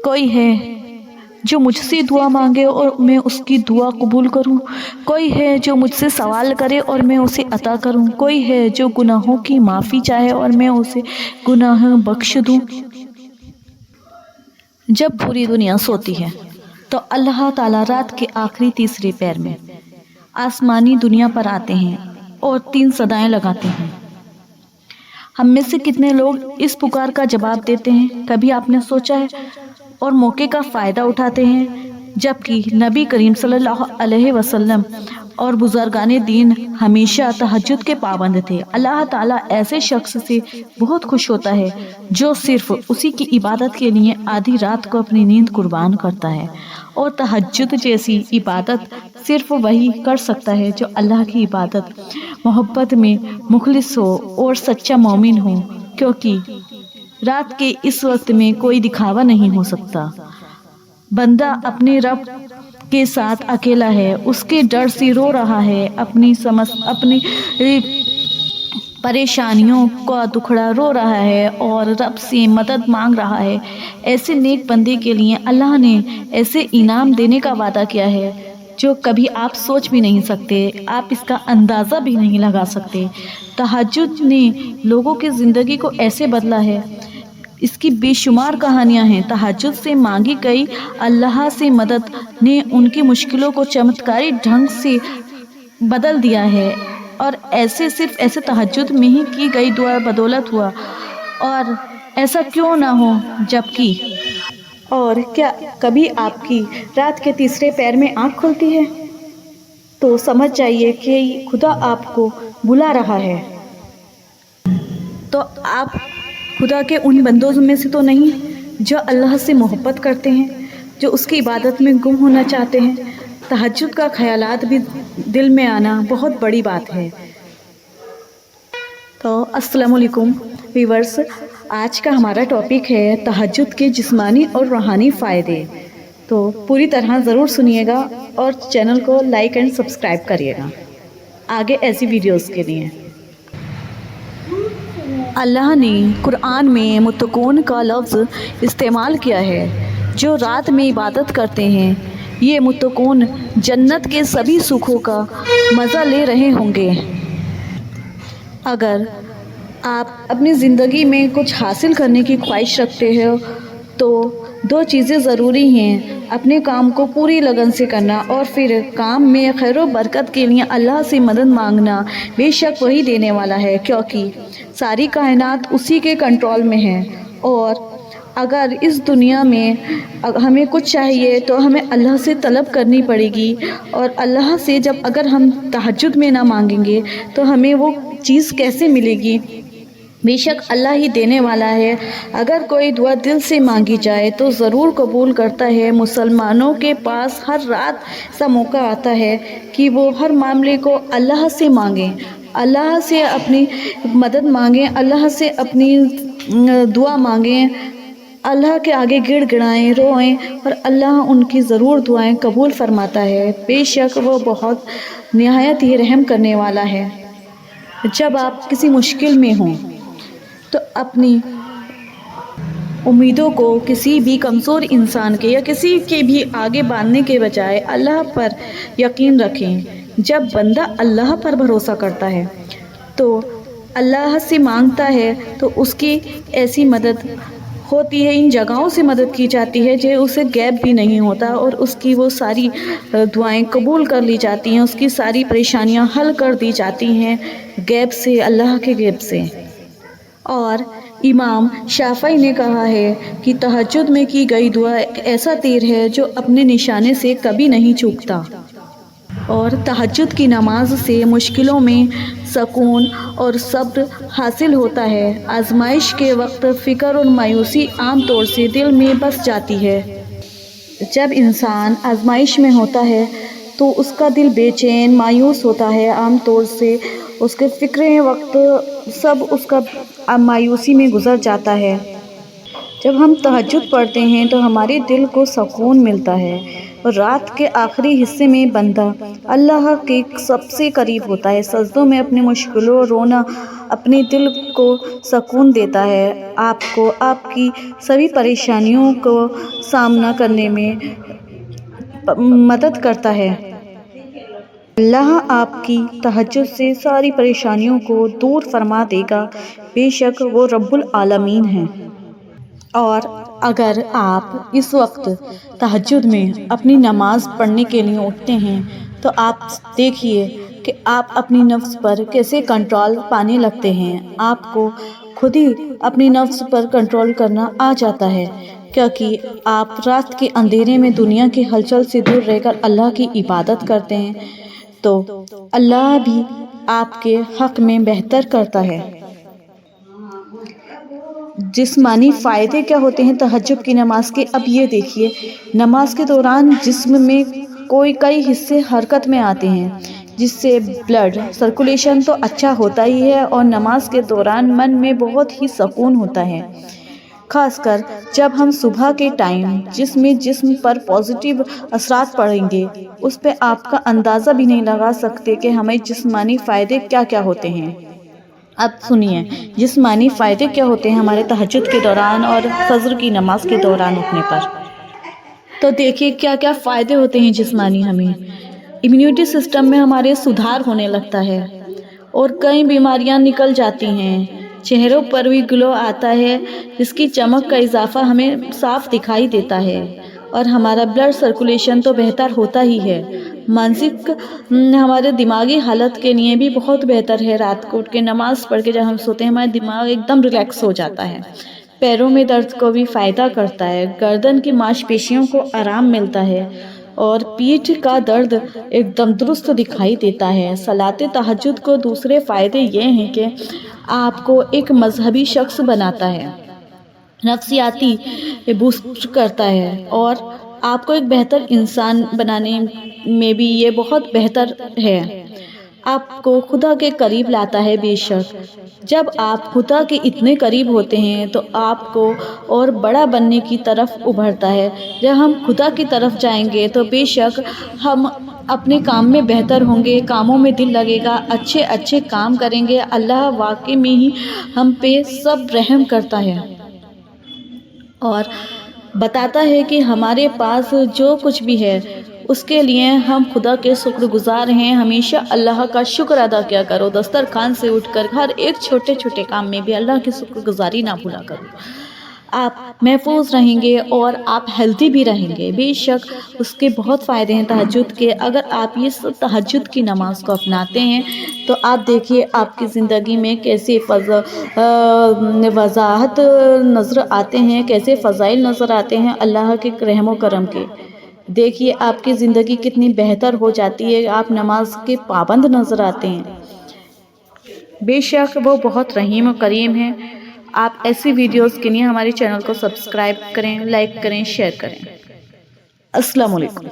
کوئی ہے جو مجھ سے دعا مانگے اور میں اس کی دعا قبول کروں، کوئی ہے جو مجھ سے سوال کرے اور میں اسے عطا کروں، کوئی ہے جو گناہوں کی معافی چاہے اور میں اسے گناہ بخش دوں۔ جب پوری دنیا سوتی ہے تو اللہ تعالیٰ رات کے آخری تیسرے پہر میں آسمانی دنیا پر آتے ہیں اور 3 صدائیں لگاتے ہیں۔ ہم میں سے کتنے لوگ اس پکار کا جواب دیتے ہیں؟ کبھی آپ نے سوچا ہے؟ اور موقع کا فائدہ اٹھاتے ہیں؟ جبکہ نبی کریم صلی اللہ علیہ وسلم اور بزرگان دین ہمیشہ تہجد کے پابند تھے۔ اللہ تعالیٰ ایسے شخص سے بہت خوش ہوتا ہے جو صرف اسی کی عبادت کے لیے آدھی رات کو اپنی نیند قربان کرتا ہے، اور تہجد جیسی عبادت صرف وہی کر سکتا ہے جو اللہ کی عبادت محبت میں مخلص ہو اور سچا مومن ہو، کیونکہ رات کے اس وقت میں کوئی دکھاوا نہیں ہو سکتا۔ بندہ اپنے رب کے ساتھ اکیلا ہے، اس کے ڈر سے رو رہا ہے، اپنی پریشانیوں کا دکھڑا رو رہا ہے اور رب سے مدد مانگ رہا ہے۔ ایسے نیک بندے کے لیے اللہ نے ایسے انعام دینے کا وعدہ کیا ہے جو کبھی آپ سوچ بھی نہیں سکتے، آپ اس کا اندازہ بھی نہیں لگا سکتے۔ تہجد نے لوگوں کی زندگی کو ایسے بدلا ہے، اس کی بے شمار کہانیاں ہیں۔ تہجد سے مانگی گئی اللہ سے مدد نے ان کی مشکلوں کو چمتکاری ڈھنگ سے بدل دیا ہے، اور صرف تہجد میں ہی کی گئی دعا بدولت ہوا، اور ایسا کیوں نہ ہو جبکہ اور کیا کبھی آپ کی رات کے تیسرے پہر میں آنکھ کھلتی ہے تو سمجھ جائیے کہ خدا آپ کو بلا رہا ہے۔ تو آپ خدا کے ان بندوں میں سے تو نہیں جو اللہ سے محبت کرتے ہیں، جو اس کی عبادت میں گم ہونا چاہتے ہیں؟ تہجد کا خیالات بھی دل میں آنا بہت بڑی بات ہے۔ تو السلام علیکم ویورز، آج کا ہمارا ٹاپک ہے تہجد کے جسمانی اور روحانی فائدے۔ تو پوری طرح ضرور سنیے گا اور چینل کو لائک اینڈ سبسکرائب کریے گا آگے ایسی ویڈیوز کے لیے۔ اللہ نے قرآن میں متقون کا لفظ استعمال کیا ہے، جو رات میں عبادت کرتے ہیں۔ یہ متقون جنت کے سبھی سکھوں کا مزہ لے رہے ہوں گے۔ اگر آپ اپنی زندگی میں کچھ حاصل کرنے کی خواہش رکھتے ہو تو 2 چیزیں ضروری ہیں: اپنے کام کو پوری لگن سے کرنا اور پھر کام میں خیر و برکت کے لیے اللہ سے مدد مانگنا۔ بے شک وہی دینے والا ہے، کیونکہ ساری کائنات اسی کے کنٹرول میں ہے، اور اگر اس دنیا میں ہمیں کچھ چاہیے تو ہمیں اللہ سے طلب کرنی پڑے گی، اور اللہ سے اگر ہم تہجد میں نہ مانگیں گے تو ہمیں وہ چیز کیسے ملے گی؟ بے شک اللہ ہی دینے والا ہے۔ اگر کوئی دعا دل سے مانگی جائے تو ضرور قبول کرتا ہے۔ مسلمانوں کے پاس ہر رات ایسا موقع آتا ہے کہ وہ ہر معاملے کو اللہ سے مانگیں، اللہ سے اپنی مدد مانگیں، اللہ سے اپنی دعا مانگیں، اللہ کے آگے گڑ گڑائیں، روئیں، اور اللہ ان کی ضرور دعائیں قبول فرماتا ہے۔ بے شک وہ بہت نہایت ہی رحم کرنے والا ہے۔ جب آپ کسی مشکل میں ہوں تو اپنی امیدوں کو کسی بھی کمزور انسان کے یا کسی کے بھی آگے باندھنے کے بجائے اللہ پر یقین رکھیں۔ جب بندہ اللہ پر بھروسہ کرتا ہے تو اللہ سے مانگتا ہے تو اس کی ایسی مدد ہوتی ہے، ان جگہوں سے مدد کی جاتی ہے جو اسے غیب بھی نہیں ہوتا، اور اس کی وہ ساری دعائیں قبول کر لی جاتی ہیں، اس کی ساری پریشانیاں حل کر دی جاتی ہیں غیب سے، اللہ کے غیب سے۔ اور امام شافعی نے کہا ہے کہ تہجد میں کی گئی دعا ایک ایسا تیر ہے جو اپنے نشانے سے کبھی نہیں چوکتا، اور تہجد کی نماز سے مشکلوں میں سکون اور صبر حاصل ہوتا ہے۔ آزمائش کے وقت فکر اور مایوسی عام طور سے دل میں بس جاتی ہے۔ جب انسان آزمائش میں ہوتا ہے تو اس کا دل بے چین مایوس ہوتا ہے، عام طور سے اس کے فکریں وقت سب اس کا مایوسی میں گزر جاتا ہے۔ جب ہم تہجد پڑھتے ہیں تو ہمارے دل کو سکون ملتا ہے، اور رات کے آخری حصے میں بندہ اللہ کے سب سے قریب ہوتا ہے۔ سجدوں میں اپنی مشکلوں، رونا اپنے دل کو سکون دیتا ہے، آپ کو آپ کی سبھی پریشانیوں کو سامنا کرنے میں مدد کرتا ہے۔ اللہ آپ کی تہجد سے ساری پریشانیوں کو دور فرما دے گا، بے شک وہ رب العالمین ہیں۔ اور اگر آپ اس وقت تہجد میں اپنی نماز پڑھنے کے لیے اٹھتے ہیں تو آپ دیکھیے کہ آپ اپنی نفس پر کیسے کنٹرول پانے لگتے ہیں۔ آپ کو خود ہی اپنی نفس پر کنٹرول کرنا آ جاتا ہے، کیونکہ آپ رات کے اندھیرے میں دنیا کی ہلچل سے دور رہ کر اللہ کی عبادت کرتے ہیں، تو اللہ بھی آپ کے حق میں بہتر کرتا ہے۔ جسمانی فائدے کیا ہوتے ہیں تہجد کی نماز کے؟ اب یہ دیکھیے، نماز کے دوران جسم میں کئی حصے حرکت میں آتے ہیں، جس سے بلڈ سرکولیشن تو اچھا ہوتا ہی ہے اور نماز کے دوران من میں بہت ہی سکون ہوتا ہے، خاص کر جب ہم صبح کے ٹائم جسم پر پازیٹیو اثرات پڑیں گے، اس پہ آپ کا اندازہ بھی نہیں لگا سکتے کہ ہمیں جسمانی فائدے کیا کیا ہوتے ہیں۔ اب سنیے جسمانی فائدے کیا ہوتے ہیں ہمارے تہجد کے دوران اور فجر کی نماز کے دوران اٹھنے پر۔ تو دیکھیے کیا کیا فائدے ہوتے ہیں جسمانی۔ ہمیں امیونٹی سسٹم میں ہمارے سدھار ہونے لگتا ہے اور کئی بیماریاں نکل جاتی ہیں، چہروں پر بھی گلو آتا ہے، جس کی چمک کا اضافہ ہمیں صاف دکھائی دیتا ہے، اور ہمارا بلڈ سرکولیشن تو بہتر ہوتا ہی ہے۔ مانسک ہمارے دماغی حالت کے لیے بھی بہت بہتر ہے۔ رات کو اٹھ کے نماز پڑھ کے جب ہم سوتے ہیں ہمارا دماغ ایک دم ریلیکس ہو جاتا ہے۔ پیروں میں درد کو بھی فائدہ کرتا ہے، گردن کی ماش پیشیوں کو آرام ملتا ہے اور پیٹھ کا درد ایک دم درست دکھائی دیتا ہے۔ صلاۃ تہجد کو دوسرے فائدے یہ ہیں کہ آپ کو ایک مذہبی شخص بناتا ہے، نفسیاتی بوسٹ کرتا ہے اور آپ کو ایک بہتر انسان بنانے میں بھی یہ بہت بہتر ہے، آپ کو خدا کے قریب لاتا ہے۔ بے شک جب آپ خدا کے اتنے قریب ہوتے ہیں تو آپ کو اور بڑا بننے کی طرف ابھرتا ہے۔ جب ہم خدا کی طرف جائیں گے تو بے شک ہم اپنے کام میں بہتر ہوں گے، کاموں میں دل لگے گا، اچھے کام کریں گے۔ اللہ واقعی میں ہی ہم پہ سب رحم کرتا ہے اور بتاتا ہے کہ ہمارے پاس جو کچھ بھی ہے اس کے لیے ہم خدا کے شکر گزار ہیں۔ ہمیشہ اللہ کا شکر ادا کیا کرو، دسترخوان سے اٹھ کر ہر ایک چھوٹے کام میں بھی اللہ کی شکر گزاری نہ بھولا کرو۔ آپ محفوظ رہیں گے اور آپ ہیلتھی بھی رہیں گے۔ بے شک اس کے بہت فائدے ہیں تہجد کے۔ اگر آپ یہ تہجد کی نماز کو اپناتے ہیں تو آپ دیکھیے آپ کی زندگی میں کیسے وضاحت نظر آتے ہیں، کیسے فضائل نظر آتے ہیں اللہ کے رحم و کرم کے۔ دیکھیے آپ کی زندگی کتنی بہتر ہو جاتی ہے، آپ نماز کے پابند نظر آتے ہیں۔ بے شک وہ بہت رحیم و کریم ہے۔ آپ ایسی ویڈیوز کے لیے ہمارے چینل کو سبسکرائب کریں، لائک کریں، شیئر کریں۔ السلام علیکم۔